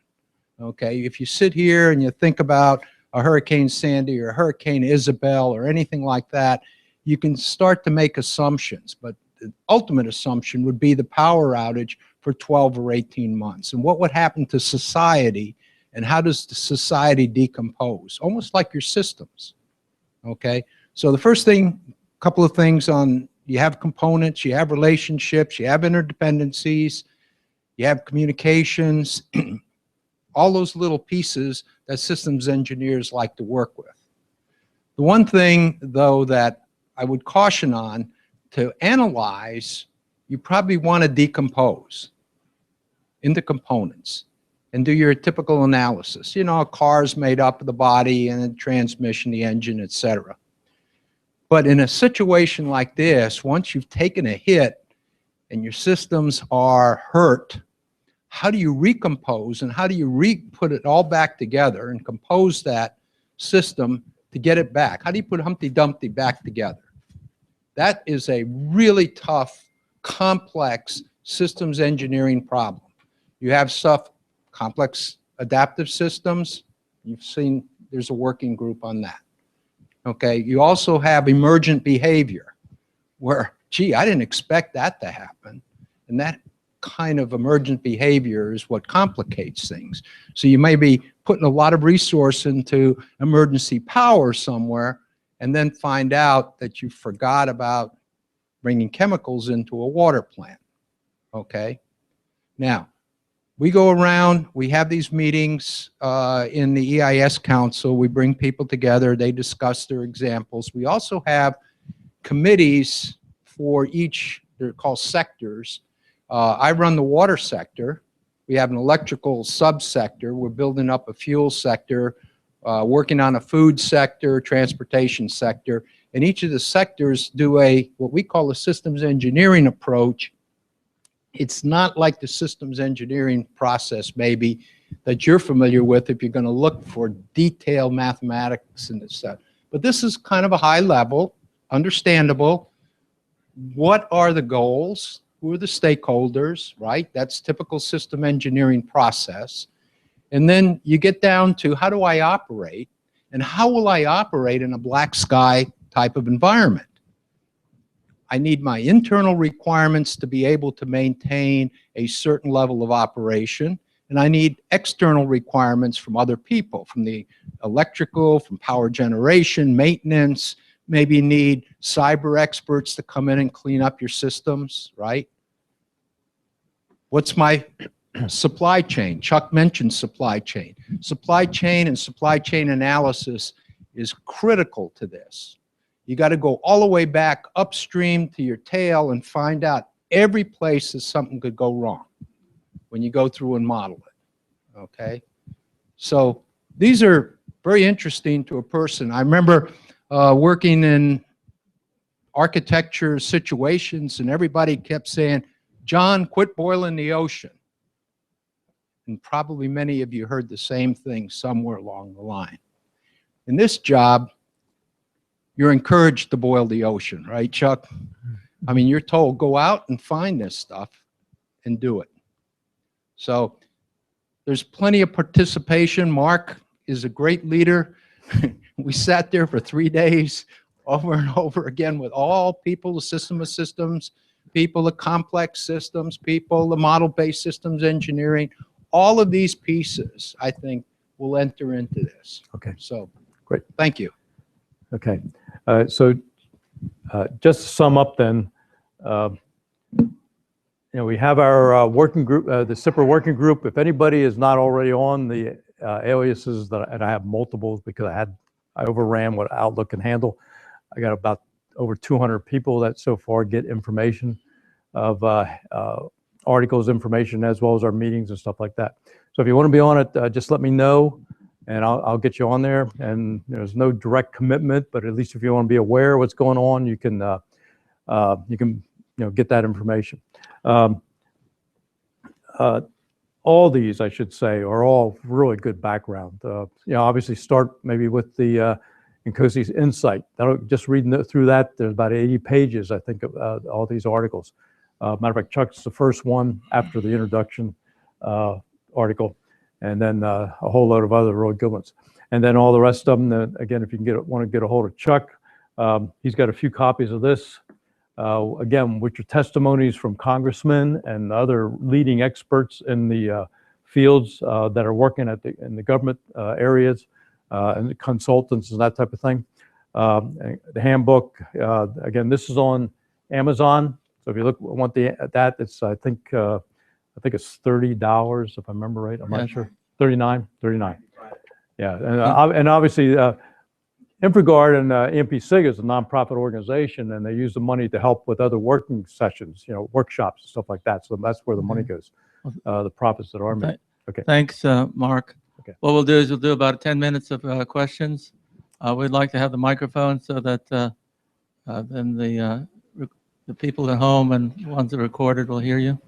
Okay, if you sit here and you think about a Hurricane Sandy or Hurricane Isabel or anything like that, you can start to make assumptions. But the ultimate assumption would be the power outage for 12 or 18 months. And what would happen to society, and how does the society decompose? Almost like your systems. Okay, so the first thing, a couple of things on, you have components, you have relationships, you have interdependencies, you have communications, all those little pieces that systems engineers like to work with. The one thing, though, that I would caution on to analyze, you probably want to decompose into components. and do your typical analysis. You know, a car's made up of the body and the transmission, the engine, etc. But in a situation like this, once you've taken a hit and your systems are hurt, how do you recompose and how do you put it all back together and compose that system to get it back? How do you put Humpty Dumpty back together? That is a really tough, complex systems engineering problem. You have stuff, complex adaptive systems. You've seen there's a working group on that. Okay, you also have emergent behavior where, gee, I didn't expect that to happen. And that kind of emergent behavior is what complicates things. So you may be putting a lot of resource into emergency power somewhere and then find out that you forgot about bringing chemicals into a water plant. Okay, now we go around, we have these meetings in the EIS Council, we bring people together, they discuss their examples. We also have committees for each, they're called sectors. I run the water sector. We have an electrical subsector. We're building up a fuel sector, working on a food sector, transportation sector. And each of the sectors do what we call a systems engineering approach. It's not like the systems engineering process maybe that you're familiar with if you're going to look for detailed mathematics and stuff. But this is kind of a high level, understandable. What are the goals? Who are the stakeholders, right? That's typical system engineering process. And then you get down to how do I operate? And how will I operate in a black sky type of environment? I need my internal requirements to be able to maintain a certain level of operation, and I need external requirements from other people, from the electrical, from power generation, maintenance, maybe need cyber experts to come in and clean up your systems, right? What's my supply chain? Chuck mentioned supply chain. Supply chain and supply chain analysis is critical to this. You got to go all the way back upstream to your tail and find out every place that something could go wrong when you go through and model it, okay? So these are very interesting to a person. I remember working in architecture situations and everybody kept saying, John, quit boiling the ocean. And probably many of you heard the same thing somewhere along the line. In this job, you're encouraged to boil the ocean, right, Chuck? I mean, you're told, go out and find this stuff and do it. So there's plenty of participation. Mark is a great leader. We sat there for 3 days over and over again with all people, the system of systems, people, the complex systems, people, the model-based systems engineering. All of these pieces, I think, will enter into this. Okay. So, great. Thank you. Okay. Just to sum up then, we have our working group, the CIPR working group. If anybody is not already on the aliases, and I have multiples because I overran what Outlook can handle. I got about over 200 people that so far get information of articles, information, as well as our meetings and stuff like that. So if you want to be on it, just let me know, and I'll get you on there. And there's no direct commitment, but at least if you want to be aware of what's going on, you can get that information. All these, I should say, are all really good background. Obviously start maybe with the INCOSE INSIGHT. Just reading through that, there's about 80 pages, I think, of all these articles. Matter of fact, Chuck's the first one after the introduction article, and then a whole load of other really good ones. And then all the rest of them, again, if you can want to get a hold of Chuck, he's got a few copies of this. Again, which are testimonies from congressmen and other leading experts in the fields that are working in the government areas, and the consultants and that type of thing. The handbook, again, this is on Amazon. So if you want that, it's I think it's $30 if I remember right. I'm not sure. 39. Yeah, and obviously InfraGard and EMP-SIG is a nonprofit organization, and they use the money to help with other working sessions, workshops and stuff like that. So that's where the money goes, the profits that are made. Thanks, Mark. Okay. What we'll do is we'll do about 10 minutes of questions. We'd like to have the microphone so that then the people at home and ones that are recorded will hear you.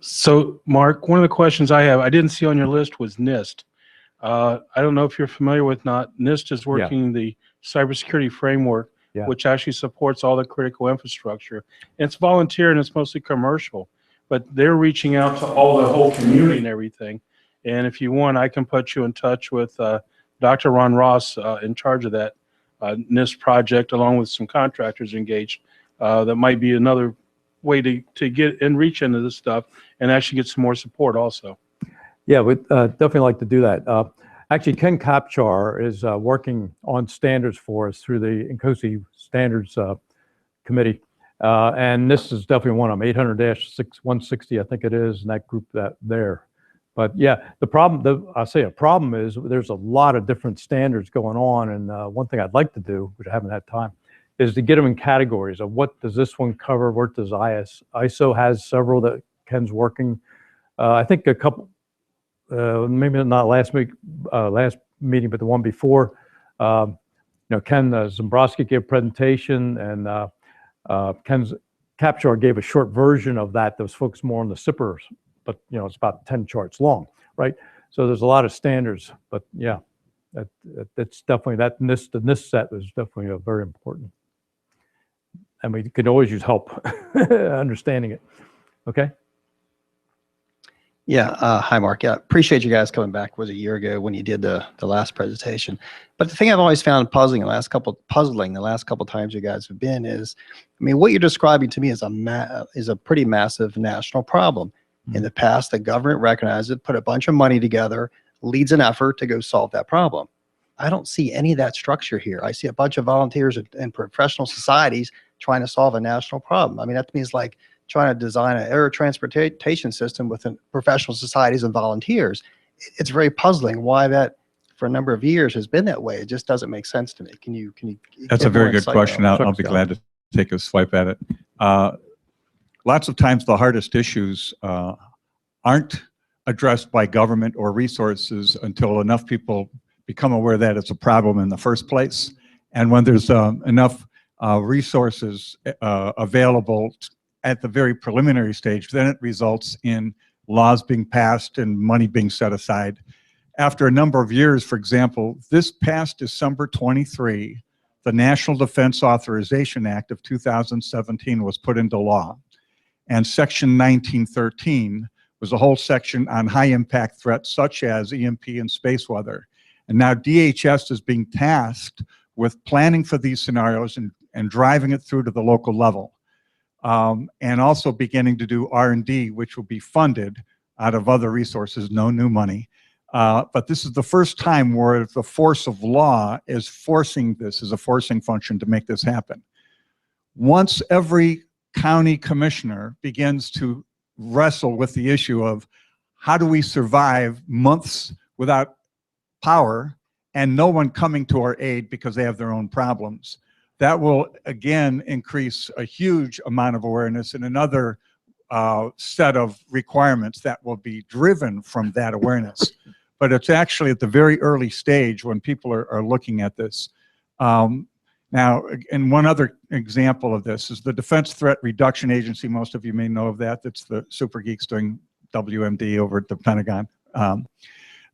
So, Mark, one of the questions I have, I didn't see on your list was NIST. I don't know if you're familiar with not. NIST is working the cybersecurity framework, which actually supports all the critical infrastructure. And it's volunteer and it's mostly commercial, but they're reaching out to the whole community and everything. And if you want, I can put you in touch with Dr. Ron Ross in charge of that NIST project, along with some contractors engaged. That might be another way to get and reach into this stuff and actually get some more support also. Yeah, we'd definitely like to do that. Actually, Ken Kapchar is working on standards for us through the INCOSE Standards Committee. And this is definitely one of them, 800-160, I think it is, and that group there. But yeah, the problem, I say a problem is there's a lot of different standards going on. And one thing I'd like to do, which I haven't had time, is to get them in categories of what does this one cover, what does ISO has several that Ken's working. I think a couple, maybe not last week, last meeting, but the one before, Ken Zimbrowski gave a presentation, and Ken's Kapchar gave a short version of that was focused more on the CIPR, but it's about 10 charts long, right? So there's a lot of standards, but yeah, that's definitely the NIST set is definitely very important, and we could always use help understanding it. Okay. Yeah. Hi, Mark. Yeah, appreciate you guys coming back. It was a year ago when you did the last presentation. But the thing I've always found puzzling the last couple times you guys have been is, I mean, what you're describing to me is a pretty massive national problem. In the past, the government recognized it, put a bunch of money together, leads an effort to go solve that problem. I don't see any of that structure here. I see a bunch of volunteers and professional societies trying to solve a national problem. I mean, that means like trying to design an air transportation system with professional societies and volunteers. It's very puzzling why that for a number of years has been that way. It just doesn't make sense to me. Can you That's a very good question. I'll be glad to take a swipe at it. Lots of times the hardest issues aren't addressed by government or resources until enough people become aware that it's a problem in the first place. And when there's enough resources available at the very preliminary stage, then it results in laws being passed and money being set aside. After a number of years, for example, this past December 23, the National Defense Authorization Act of 2017 was put into law. And Section 1913 was a whole section on high impact threats such as EMP and space weather. And now DHS is being tasked with planning for these scenarios and driving it through to the local level. And also beginning to do R&D, which will be funded out of other resources, no new money. But this is the first time where the force of law is forcing this as a forcing function to make this happen. Once every county commissioner begins to wrestle with the issue of how do we survive months without power and no one coming to our aid because they have their own problems, that will again increase a huge amount of awareness and another set of requirements that will be driven from that awareness. But it's actually at the very early stage when people are looking at this. Now, and one other example of this is the Defense Threat Reduction Agency. Most of you may know of that. That's the super geeks doing WMD over at the Pentagon.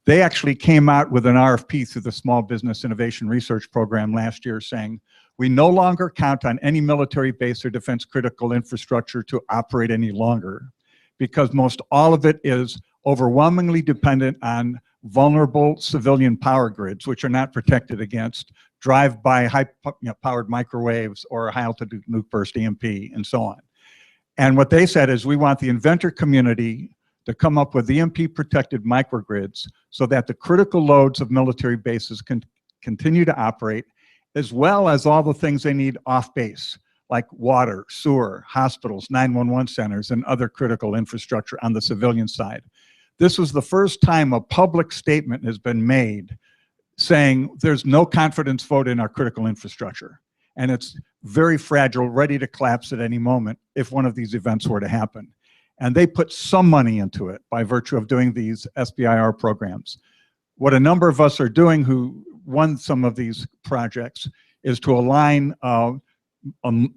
They actually came out with an RFP through the Small Business Innovation Research Program last year saying, we no longer count on any military base or defense critical infrastructure to operate any longer because most all of it is overwhelmingly dependent on vulnerable civilian power grids, which are not protected against drive-by high-powered microwaves or high-altitude nuke burst EMP and so on. And what they said is we want the inventor community to come up with EMP-protected microgrids so that the critical loads of military bases can continue to operate, as well as all the things they need off-base, like water, sewer, hospitals, 911 centers, and other critical infrastructure on the civilian side. This was the first time a public statement has been made saying there's no confidence vote in our critical infrastructure. And it's very fragile, ready to collapse at any moment if one of these events were to happen. And they put some money into it by virtue of doing these SBIR programs. What a number of us are doing who won some of these projects is to align a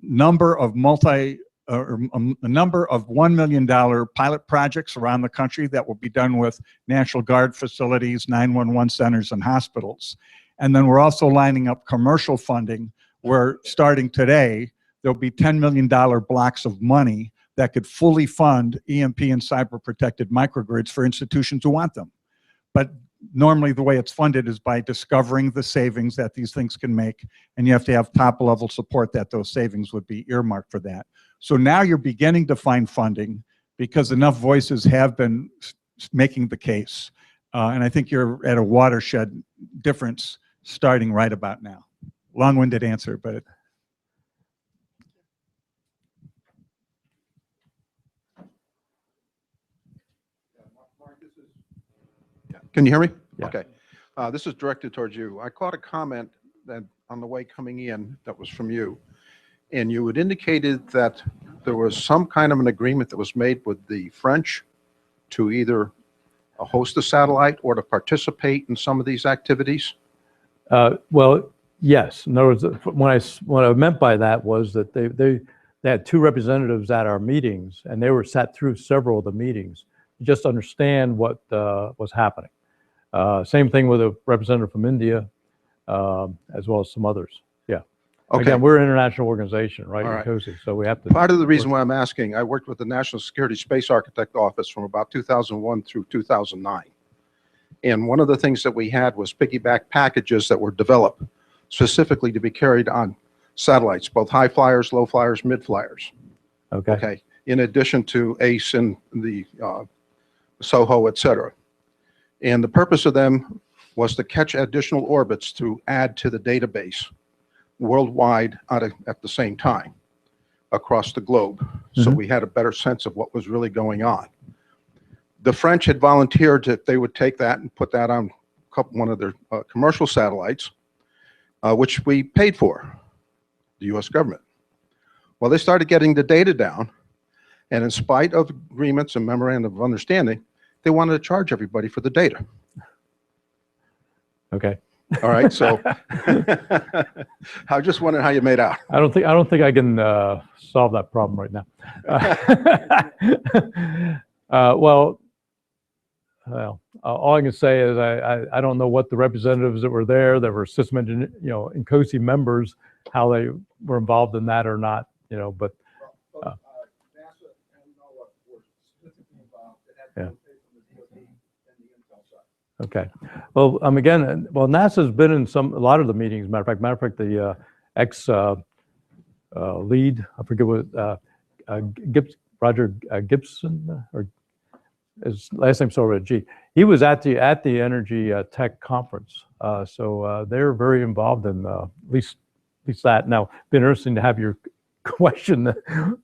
number of $1 million pilot projects around the country that will be done with National Guard facilities, 911 centers, and hospitals. And then we're also lining up commercial funding where, starting today, there'll be $10 million blocks of money that could fully fund EMP and cyber protected microgrids for institutions who want them. But normally the way it's funded is by discovering the savings that these things can make, and you have to have top level support that those savings would be earmarked for that. So now you're beginning to find funding because enough voices have been making the case. And I think you're at a watershed difference starting right about now. Long-winded answer, but. Can you hear me? Yeah. Okay. This is directed towards you. I caught a comment that on the way coming in that was from you. And you had indicated that there was some kind of an agreement that was made with the French to either host a satellite or to participate in some of these activities. Well, yes. In other words, what I meant by that was that they had two representatives at our meetings, and they were sat through several of the meetings to just understand what was happening. Same thing with a representative from India, as well as some others. Yeah. Okay. Again, we're an international organization, right? All right. INCOSE, so we have to. Part of the reason why I'm asking, I worked with the National Security Space Architect Office from about 2001 through 2009. And one of the things that we had was piggyback packages that were developed specifically to be carried on satellites, both high flyers, low flyers, mid flyers. Okay. Okay. In addition to ACE and the SOHO, et cetera. And the purpose of them was to catch additional orbits to add to the database worldwide at the same time across the globe. So we had a better sense of what was really going on. The French had volunteered that they would take that and put that on one of their commercial satellites, which we paid for, the US government. Well, they started getting the data down, and in spite of agreements and memorandum of understanding, they wanted to charge everybody for the data. Okay. All right, so I just wondering how you made out. I don't think I can solve that problem right now. Well, all I can say is I don't know what the representatives that were there, that were system engineer, INCOSE members, how they were involved in that or not, but. NASA and NOAA were specifically involved. It had Yeah. to pay from the DoD and the Intel side. Okay. Well, again, NASA's been in a lot of the meetings. Matter of fact, the lead, I forget what, Roger Gibson, or his last name started with a G. He was at the Energy Tech Conference, so they're very involved in at least that. Now, it'd been interesting to have your question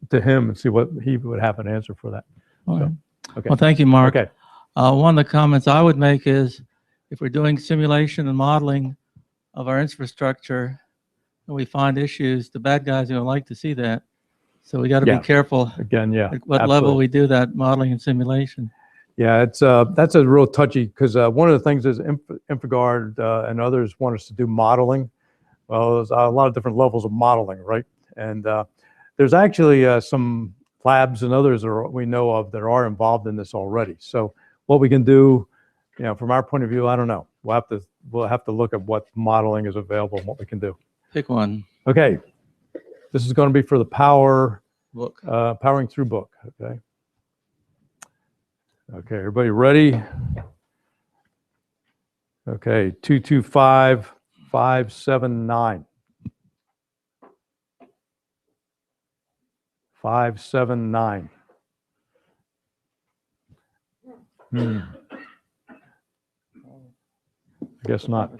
to him and see what he would have an answer for that. All right. Okay. Well, thank you, Mark. Okay. One of the comments I would make is, if we're doing simulation and modeling of our infrastructure and we find issues, the bad guys are going to like to see that. So we got to Yeah. be careful Again, yeah. at what absolutely. level we do that modeling and simulation. Yeah, that's a real touchy, because one of the things is InfraGard and others want us to do modeling. Well, there's a lot of different levels of modeling, right? And there's actually some labs and others that we know of that are involved in this already. So what we can do, from our point of view, I don't know. We'll have to look at what modeling is available and what we can do. Pick one. Okay, this is going to be for the Book. powering through book. Okay. Okay, everybody ready? Okay, 225579. 579. I guess not.